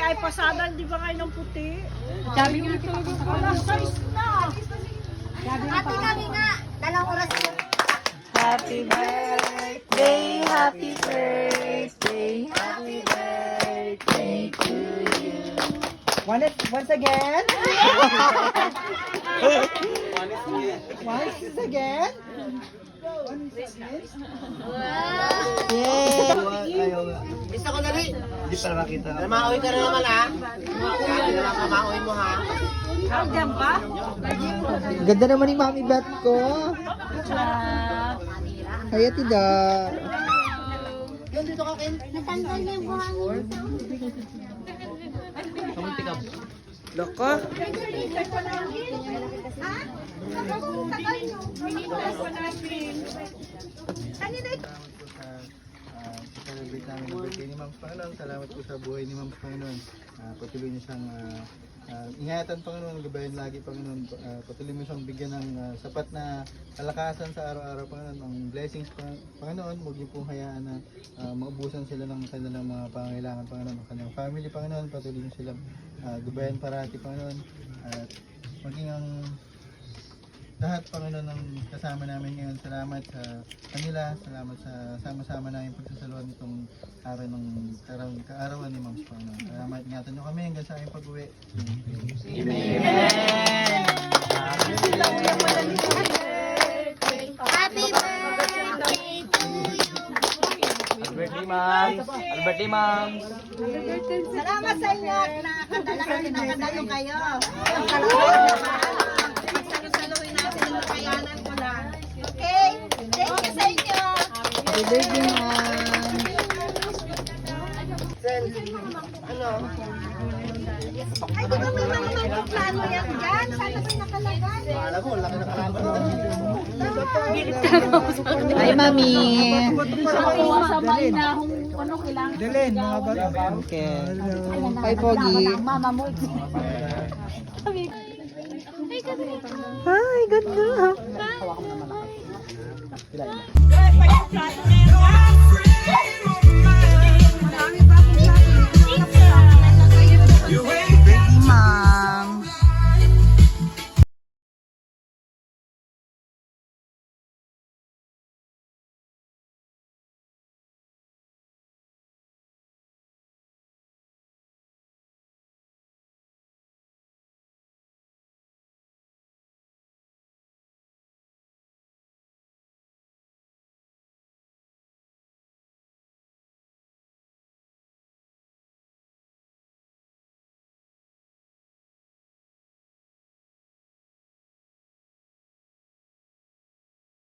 May pasada, di ba kayo ng puti? Sabi nga talaga pala, size na. Ate kami nga, 2 oras yun. Happy birthday, happy birthday, happy birthday to you. Once again? Once again? Yay! Isa ko na rin. Hindi pa makita. Maoy ka na naman ha. Sabi naman kamaoy mo ha. Diyan ba? Ganda naman yung mami bat ko. Kaya tida. Natanggal niya yung buhangin. Kamunti ka. Loko. Celebrate namin yung birthday ni Ma'am Panginoon. Salamat po sa buhay ni Ma'am Panginoon. Patuloy niyo siyang ingatan Panginoon, gabayan lagi Panginoon. Patuloy mo siyang bigyan ng sapat na kalakasan sa araw-araw Panginoon. Ang blessings Panginoon, huwag niyo pong hayaan na maubusan sila ng kanilang mga pangangailangan Panginoon. Ang kanilang family Panginoon, patuloy niyo silang gabayan parati Panginoon. At maging ang lahat Panginoon ng kasama namin ngayon, salamat sa kanila, salamat sa sama-sama namin pagsasaluhan itong araw ng kaarawan ni Ma'am Panginoon. Salamat, ingatan nyo kami hanggang sa aming pag-uwi. Happy birthday to you. Birthday ma'am. Birthday ma'am. Salamat sa inyo at nakadalo kayo. Salusaluhin natin yung kakayanan ko lang. Okay? Thank you sa inyo. Happy birthday, ma'am. Ay, di ba may mga plano yan dyan? Sana may nakalagay. Alam mo, laki na kalaban mo. Hi, mami. Dalhin, mga bata. Okay. Hi, Pogi. Hi, ganda.